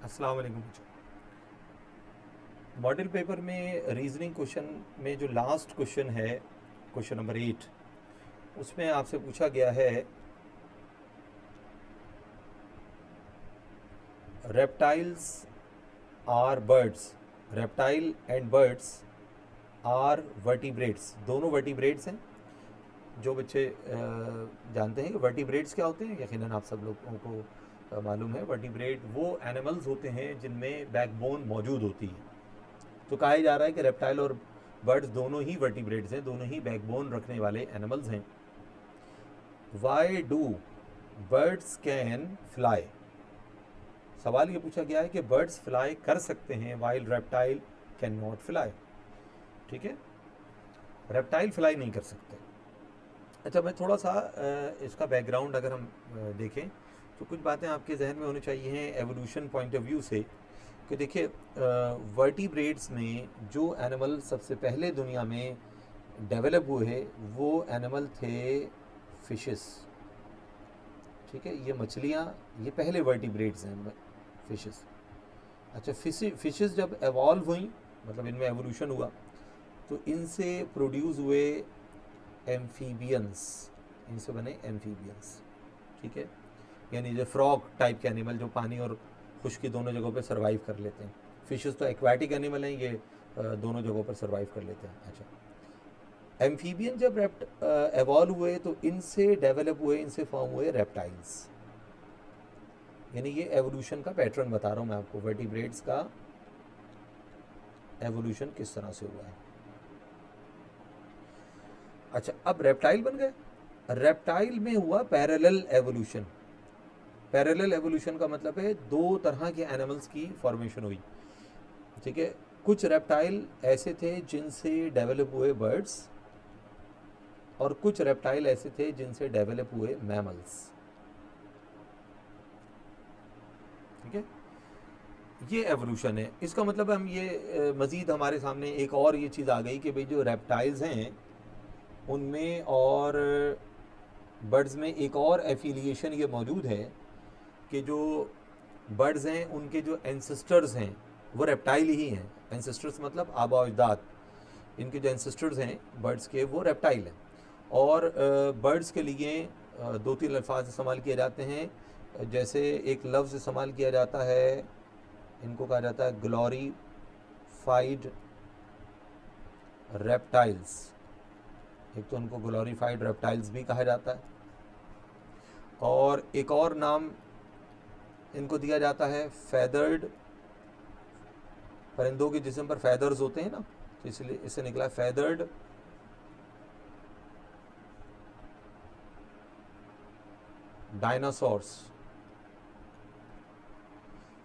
अस्सलाम वालेकुम बच्चों। मॉडल पेपर में रीजनिंग क्वेश्चन में जो लास्ट क्वेश्चन है, क्वेश्चन नंबर 8, उसमें आपसे पूछा गया है reptiles are birds, reptile and birds are vertebrates, दोनों वर्टिब्रेट्स हैं। जो बच्चे जानते हैं कि वर्टिब्रेट्स क्या होते हैं, यकीनन आप सब लोगों को मालूम है। वर्टिब्रेट वो एनिमल्स होते हैं जिनमें बैकबोन मौजूद होती है। तो कहा जा रहा है कि रेप्टाइल और बर्ड्स दोनों ही वर्टिब्रेट्स हैं, दोनों ही बैकबोन रखने वाले एनिमल्स हैं। Why do birds can fly, सवाल ये पूछा गया है कि बर्ड्स फ्लाई कर सकते हैं while reptile can not fly. ठीक है, रेप्टाइल फ्लाई नहीं कर सकते। अच्छा, मैं थोड़ा सा इसका बैकग्राउंड अगर हम देखें तो कुछ बातें आपके जहन में होनी चाहिए एवोल्यूशन पॉइंट ऑफ व्यू से। कि देखिए, वर्टिब्रेट्स में जो एनिमल सबसे पहले दुनिया में डेवलप हुए हैं वो एनिमल थे फिशेस। ठीक है, ये मछलियाँ, ये पहले वर्टिब्रेट्स हैं, फिशेस। अच्छा, फिशेस जब एवॉल्व हुई, मतलब इनमें एवोल्यूशन हुआ, तो इनसे प्रोड्यूस हुए एम्फीबियंस, इनसे बने एम्फीबियंस। ठीक है, यानी जो फ्रॉग टाइप के एनिमल जो पानी और खुश्की दोनों जगहों पे सरवाइव कर लेते हैं। फिशेस तो एक्वाटिक एनिमल हैं, ये दोनों जगहों पर सरवाइव कर लेते हैं। अच्छा, एम्फीबियन जब एवॉल्व हुए तो इनसे डेवलप हुए, इनसे फॉर्म हुए रेप्टाइल्स। यानी ये एवोल्यूशन का पैटर्न बता रहा हूँ मैं आपको, वर्टिब्रेट्स का एवोल्यूशन किस तरह से हुआ है। अच्छा, अब रेप्टाइल बन गए। रेप्टाइल में हुआ पैरेलल एवोल्यूशन। पैरेलल एवोल्यूशन का मतलब है दो तरह के एनिमल्स की फॉर्मेशन हुई। ठीक है, कुछ रेप्टाइल ऐसे थे जिनसे डेवलप हुए बर्ड्स, और कुछ रेप्टाइल ऐसे थे जिनसे डेवलप हुए मैमल्स। ठीक है, ये एवोल्यूशन है। इसका मतलब हम ये मज़ीद हमारे सामने एक और ये चीज़ आ गई कि भाई जो रेप्टाइल्स हैं उनमें और बर्ड्स में एक और एफिलिएशन ये मौजूद है कि जो बर्ड्स हैं उनके जो एंसेस्टर्स हैं वो रेप्टाइल ही हैं। एंसेस्टर्स मतलब आबा अजदाद, इनके जो एंसेस्टर्स हैं बर्ड्स के वो रेप्टाइल हैं। और बर्ड्स के लिए दो तीन अल्फाज इस्तेमाल किए जाते हैं। जैसे एक लफ्ज़ इस्तेमाल किया जाता है, इनको कहा जाता है ग्लोरीफाइड रेप्टाइल्स। एक तो उनको ग्लोरीफाइड रेप्टाइल्स भी कहा जाता है, और एक और नाम इनको दिया जाता है फेदर्ड, परिंदों के जिस्म पर फेदर्स होते हैं ना, तो इसलिए इससे निकला feathered dinosaurs.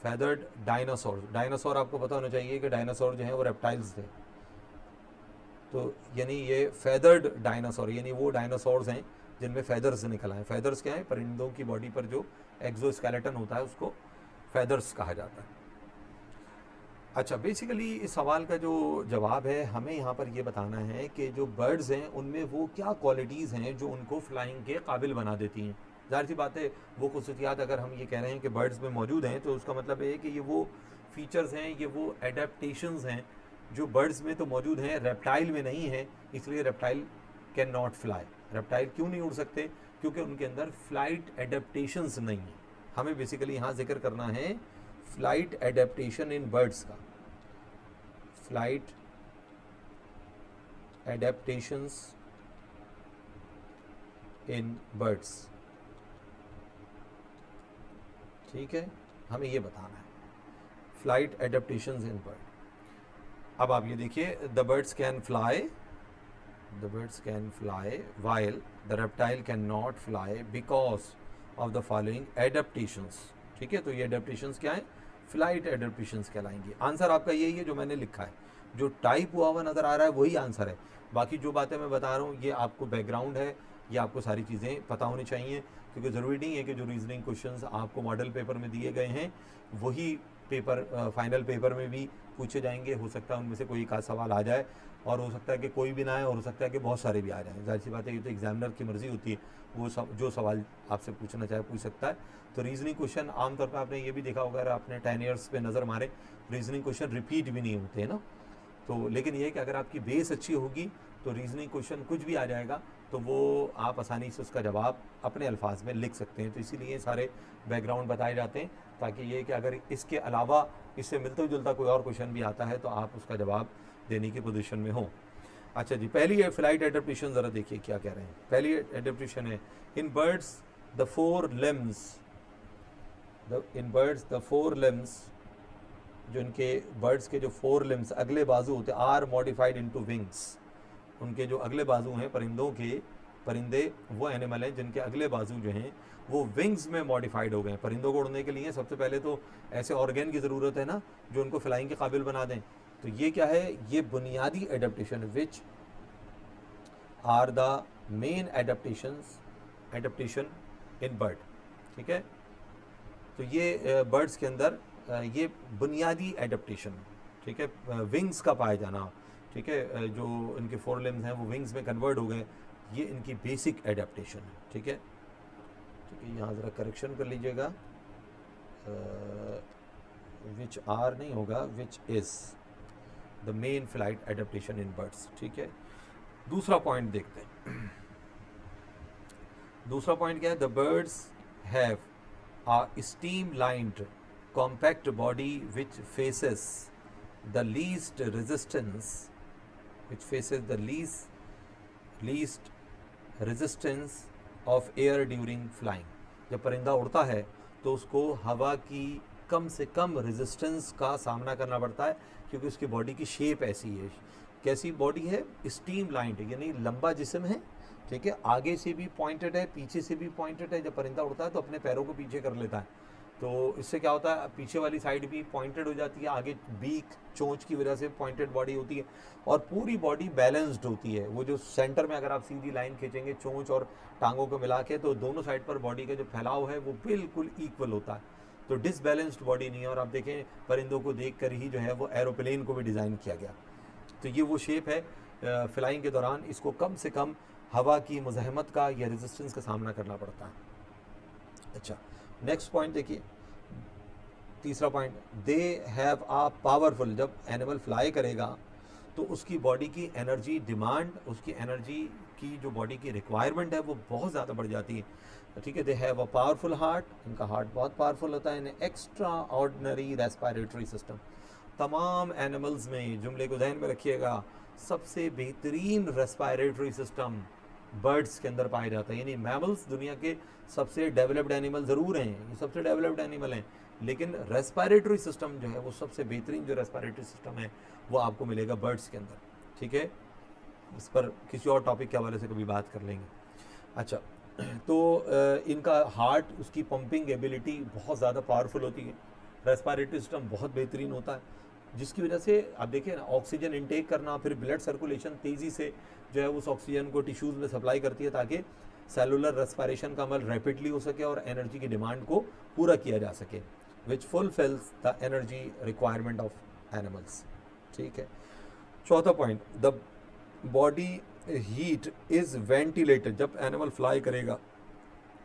Feathered dinosaur, dinosaur आपको पता होना चाहिए कि डायनासोर जो है वो रेप्टाइल्स थे। तो यानी ये फेदर्ड डायनासोर, यानी वो डायनासोर्स हैं जिनमें फेदर्स निकल आए। फेदर्स क्या है? परिंदों की बॉडी पर जो एक्सोस्केलेटन होता है उसको फेदर्स कहा जाता है। अच्छा, बेसिकली इस सवाल का जो जवाब है हमें यहाँ पर ये बताना है कि जो बर्ड्स हैं उनमें वो क्या क्वालिटीज़ हैं जो उनको फ्लाइंग के काबिल बना देती हैं। ज़ाहिर सी बात है, वो खसूसियात अगर हम ये कह रहे हैं कि बर्ड्स में मौजूद हैं तो उसका मतलब है कि ये वो फीचर्स हैं, ये वो एडेप्टेशंस हैं जो बर्ड्स में तो मौजूद हैं, रेप्टाइल में नहीं है। इसलिए reptile can not fly. Reptile क्यों नहीं उड़ सकते? क्योंकि उनके अंदर फ्लाइट एडेप्टेशंस नहीं है। हमें बेसिकली यहाँ जिक्र करना है फ्लाइट एडेप्टेशन इन बर्ड्स का। Flight adaptations in birds. ठीक है, हमें ये बताना है फ्लाइट एडेप्टेशंस इन बर्ड। अब आप ये देखिए, the birds can fly, the birds can fly while the reptile can not fly because of the following adaptations. ठीक है, तो ये एडेप्टेशंस क्या है? फ्लाइट एडेप्टेशंस कहलाएंगे। आंसर आपका यही है जो मैंने लिखा है, जो टाइप हुआ हुआ नज़र आ रहा है वही आंसर है। बाकी जो बातें मैं बता रहा हूँ ये आपको बैकग्राउंड है, ये आपको सारी चीज़ें पता होनी चाहिए, क्योंकि ज़रूरी नहीं है कि जो रीजनिंग क्वेश्चंस आपको मॉडल पेपर में दिए गए हैं वही पेपर फाइनल पेपर में भी पूछे जाएंगे। हो सकता है उनमें से कोई एक आध सवाल आ जाए, और हो सकता है कि कोई भी ना आए और हो सकता है कि बहुत सारे भी आ जाएं। जाहिर सी बात है, ये तो एग्जामिनर की मर्ज़ी होती है, वो जो सवाल आपसे पूछना चाहे पूछ सकता है। तो रीजनिंग क्वेश्चन आमतौर पर आपने ये भी देखा होगा, अगर आपने 10 ईयर्स पे नज़र मारे, रीजनिंग क्वेश्चन रिपीट भी नहीं होते हैं ना। तो लेकिन ये है कि अगर आपकी बेस अच्छी होगी तो रीजनिंग क्वेश्चन कुछ भी आ जाएगा तो वो आप आसानी से उसका जवाब अपने अल्फाज में लिख सकते हैं। तो इसीलिए सारे बैकग्राउंड बताए जाते हैं, ताकि ये कि अगर इसके अलावा इससे मिलता जुलता कोई और क्वेश्चन भी आता है तो आप उसका जवाब देने की पोजीशन में हो। अच्छा जी, पहली है फ्लाइट एडेप्टेशन, ज़रा देखिए क्या कह रहे हैं। पहली एडेप्टेशन है, in birds the four limbs, जो इनके बर्ड्स के जो 4 लिम्स अगले बाजू होते हैं, आर मॉडिफाइड इनटू विंग्स। उनके जो अगले बाजू हैं परिंदे वो एनिमल हैं जिनके अगले बाजू जो हैं वो विंग्स में मॉडिफाइड हो गए हैं। परिंदों को उड़ने के लिए सबसे पहले तो ऐसे ऑर्गेन की ज़रूरत है ना जो उनको फ्लाइंग के काबिल बना दें। तो ये क्या है, ये बुनियादी adaptation which are the main adaptation in bird. ठीक है, तो ये बर्ड्स के अंदर ये बुनियादी एडेप्टेशन, ठीक है, विंग्स का पाया जाना, ठीक है, जो इनके 4 लिम्स हैं वो विंग्स में कन्वर्ट हो गए, ये इनकी बेसिक एडेप्टेशन है। ठीक है, यहाँ ज़रा करेक्शन कर लीजिएगा, विच आर नहीं होगा, which is the main flight adaptation in birds. ठीक है, दूसरा पॉइंट देखते हैं। दूसरा पॉइंट क्या है, the birds have a streamlined compact body which faces the least resistance of air during flying। जब परिंदा उड़ता है तो उसको हवा की कम से कम रेजिस्टेंस का सामना करना पड़ता है, क्योंकि उसकी बॉडी की शेप ऐसी है। कैसी बॉडी है, स्टीम लाइंड, यानी लंबा जिस्म है, ठीक है, आगे से भी पॉइंटेड है, पीछे से भी पॉइंटेड है। जब परिंदा उड़ता है तो अपने पैरों को पीछे कर लेता है, तो इससे क्या होता है, पीछे वाली साइड भी पॉइंटेड हो जाती है, आगे बीक चोंच की वजह से पॉइंटेड बॉडी होती है, और पूरी बॉडी बैलेंस्ड होती है। वो जो सेंटर में अगर आप सीधी लाइन खींचेंगे चोंच और टांगों को मिला के, तो दोनों साइड पर बॉडी का जो फैलाव है वो बिल्कुल इक्वल होता है, तो डिसबैलेंस्ड बॉडी नहीं है। और आप देखें परिंदों को देख कर ही जो है वो एरोप्लेन को भी डिज़ाइन किया गया। तो ये वो शेप है, फ्लाइंग के दौरान इसको कम से कम हवा की मुज़ाहमत का या रेजिस्टेंस का सामना करना पड़ता है। अच्छा, नेक्स्ट पॉइंट देखिए, तीसरा point, they have a powerful. जब एनिमल फ्लाई करेगा तो उसकी बॉडी की एनर्जी डिमांड, उसकी एनर्जी की जो बॉडी की रिक्वायरमेंट है वो बहुत ज़्यादा बढ़ जाती है। ठीक है, they have a powerful heart, इनका हार्ट बहुत पावरफुल होता है। इन्हें एक्स्ट्रा ऑर्डिनरी रेस्पिरेटरी सिस्टम, तमाम एनिमल्स में, जुमले को ध्यान में रखिएगा, सबसे बेहतरीन रेस्पिरेटरी सिस्टम बर्ड्स के अंदर पाया जाता है। यानी मैमल्स दुनिया के सबसे डेवलप्ड एनिमल ज़रूर हैं, ये सबसे डेवलप्ड एनिमल हैं, लेकिन रेस्पिरेटरी सिस्टम जो है वो सबसे बेहतरीन जो रेस्पिरेटरी सिस्टम है वो आपको मिलेगा बर्ड्स के अंदर। ठीक है, इस पर किसी और टॉपिक के हवाले से कभी बात कर लेंगे। अच्छा, तो इनका हार्ट, उसकी पंपिंग एबिलिटी बहुत ज़्यादा पावरफुल होती है, रेस्पिरेटरी सिस्टम बहुत बेहतरीन होता है, जिसकी वजह से आप देखिए ना, ऑक्सीजन इनटेक करना, फिर ब्लड सर्कुलेशन तेज़ी से जो है उस ऑक्सीजन को टिश्यूज़ में सप्लाई करती है, ताकि सेलुलर रेस्पिरेशन का अमल रैपिडली हो सके और एनर्जी की डिमांड को पूरा किया जा सके, which fulfils the energy requirement of animals. ठीक है, चौथा point, the body heat is ventilated. जब एनिमल फ्लाई करेगा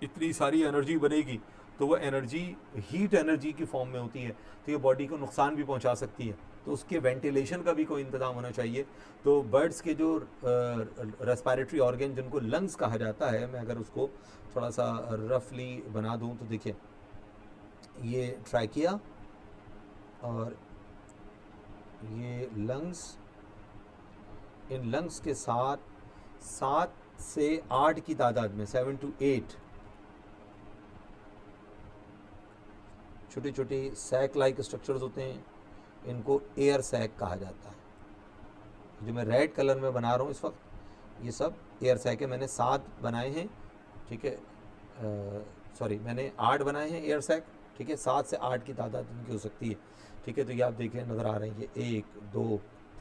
इतनी सारी एनर्जी बनेगी तो वो एनर्जी हीट एनर्जी की फॉर्म में होती है, तो ये बॉडी को नुकसान भी पहुंचा सकती है, तो उसके वेंटिलेशन का भी कोई इंतज़ाम होना चाहिए। तो बर्ड्स के जो रेस्पिरेटरी ऑर्गन जिनको लंग्स कहा जाता है, मैं अगर उसको थोड़ा सा रफली बना दूं तो देखिए, ये ट्रैकिया और ये लंग्स, इन लंग्स के साथ 7 से 8 की तादाद में, 7 to 8 छोटी छोटी सैक लाइक स्ट्रक्चर्स होते हैं, इनको एयर सैक कहा जाता है। जो मैं रेड कलर में बना रहा हूँ इस वक्त, ये सब एयर सैक है। मैंने 7 बनाए हैं, ठीक है, सॉरी मैंने 8 बनाए हैं एयर सैक, ठीक है, 7 से 8 की तादाद इनकी हो सकती है। ठीक है, तो ये आप देखें नज़र आ रहे हैं, ये 1 2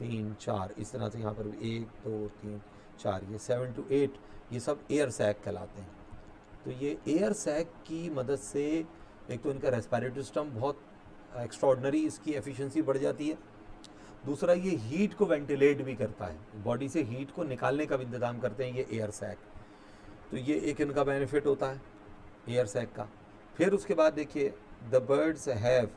3 4, इस तरह से यहाँ पर भी 1 2 3 4, ये 7 to 8, ये सब एयर सैक कहलाते हैं। तो ये एयर सैक की मदद से एक तो इनका रेस्पिरेटरी सिस्टम बहुत एक्स्ट्राऑर्डिनरी, इसकी एफिशिएंसी बढ़ जाती है, दूसरा ये हीट को वेंटिलेट भी करता है, बॉडी से हीट को निकालने का भी इंतजाम करते हैं ये एयर सैक। तो ये एक इनका बेनिफिट होता है एयर सैक का। फिर उसके बाद देखिए the birds have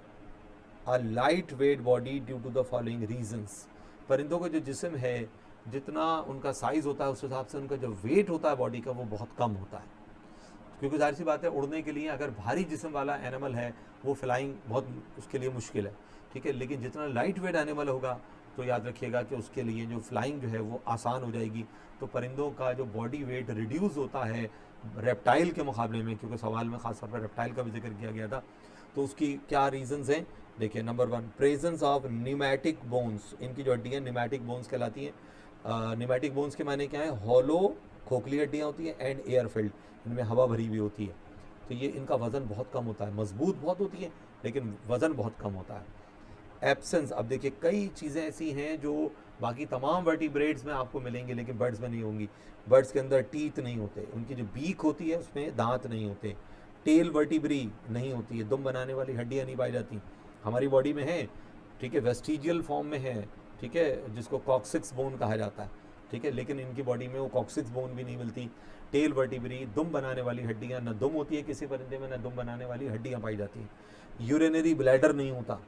a light weight body due to the following reasons. परिंदों का जो जिस्म है, जितना उनका साइज़ होता है उस हिसाब से उनका जो वेट होता है बॉडी का वो बहुत कम होता है, क्योंकि जाहिर सी बात है उड़ने के लिए अगर भारी जिस्म वाला एनिमल है वो फ्लाइंग बहुत उसके लिए मुश्किल है, ठीक है। लेकिन जितना लाइट वेट एनिमल होगा तो याद रखिएगा कि उसके लिए जो फ्लाइंग जो है वो आसान हो जाएगी। तो परिंदों का जो बॉडी वेट रिड्यूस होता है रेप्टाइल के मुकाबले में, क्योंकि सवाल में खासतौर पर रेप्टाइल का भी जिक्र किया गया था, तो उसकी क्या रीजंस हैं देखिए। Number 1 presence of pneumatic bones. इनकी जो हड्डियाँ न्यूमैटिक बोन्स कहलाती हैं। न्यूमैटिक बोन्स के माने क्या है, हॉलो खोखली हड्डियाँ होती हैं एंड एयर फिल्ड, इनमें हवा भरी हुई होती है। तो ये इनका वज़न बहुत कम होता है, मजबूत बहुत होती है लेकिन वज़न बहुत कम होता है। एब्सेंस, अब देखिए कई चीज़ें ऐसी हैं जो बाकी तमाम वर्टिब्रेट्स में आपको मिलेंगी लेकिन बर्ड्स में नहीं होंगी। बर्ड्स के अंदर टीथ नहीं होते, उनकी जो बीक होती है उसमें दांत नहीं होते, टेल वर्टिब्री नहीं होती है, दुम बनाने वाली हड्डियाँ नहीं पाई जाती। हमारी बॉडी में है, ठीक है, वेस्टिजियल फॉर्म में है, ठीक है, जिसको कॉक्सिक्स बोन कहा जाता है, ठीक है, लेकिन इनकी बॉडी में वो कॉक्सिक्स बोन भी नहीं मिलती। टेल वर्टिब्री, दुम बनाने वाली हड्डियाँ, न दुम होती है किसी परिंदे में, न दुम बनाने वाली हड्डियाँ पाई जाती हैं। यूरिनरी ब्लैडर नहीं होता,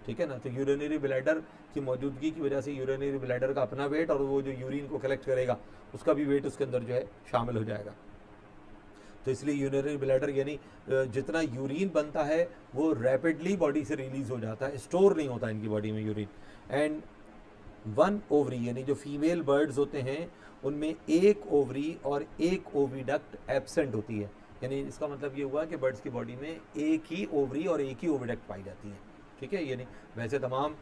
ठीक है ना। तो यूरिनरी ब्लैडर की मौजूदगी की वजह से यूरिनरी ब्लैडर का अपना वेट और वो जो यूरिन को कलेक्ट करेगा उसका भी वेट उसके अंदर जो है शामिल हो जाएगा। तो इसलिए यूरिनरी ब्लैडर यानी जितना यूरिन बनता है वो रैपिडली बॉडी से रिलीज हो जाता है, स्टोर नहीं होता इनकी बॉडी में यूरिन। एंड 1 ओवरी, यानी जो फीमेल बर्ड्स होते हैं उनमें 1 ओवरी और 1 ओविडक्ट एब्सेंट होती है। यानी इसका मतलब ये हुआ कि बर्ड्स की बॉडी में एक ही ओवरी और एक ही ओविडक्ट पाई जाती है, ठीक है। यानी वैसे तमाम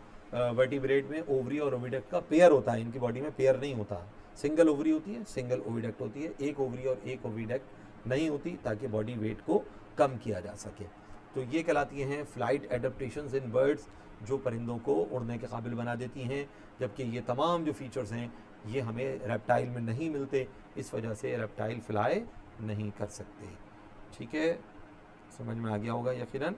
वर्टिब्रेट में ओवरी और ओविडक्ट का पेयर होता है, इनकी बॉडी में पेयर नहीं होता। सिंगल ओवरी होती है, सिंगल ओविडक्ट होती है, एक ओवरी और एक ओविडक्ट नहीं होती ताकि बॉडी वेट को कम किया जा सके। तो ये कहलाती हैं फ्लाइट एडेप्टेशंस इन बर्ड्स, जो परिंदों को उड़ने के काबिल बना देती हैं। जबकि ये तमाम जो फीचर्स हैं ये हमें रेप्टाइल में नहीं मिलते, इस वजह से रेप्टाइल फ्लाई नहीं कर सकते, ठीक है। समझ में आ गया होगा यकीनन।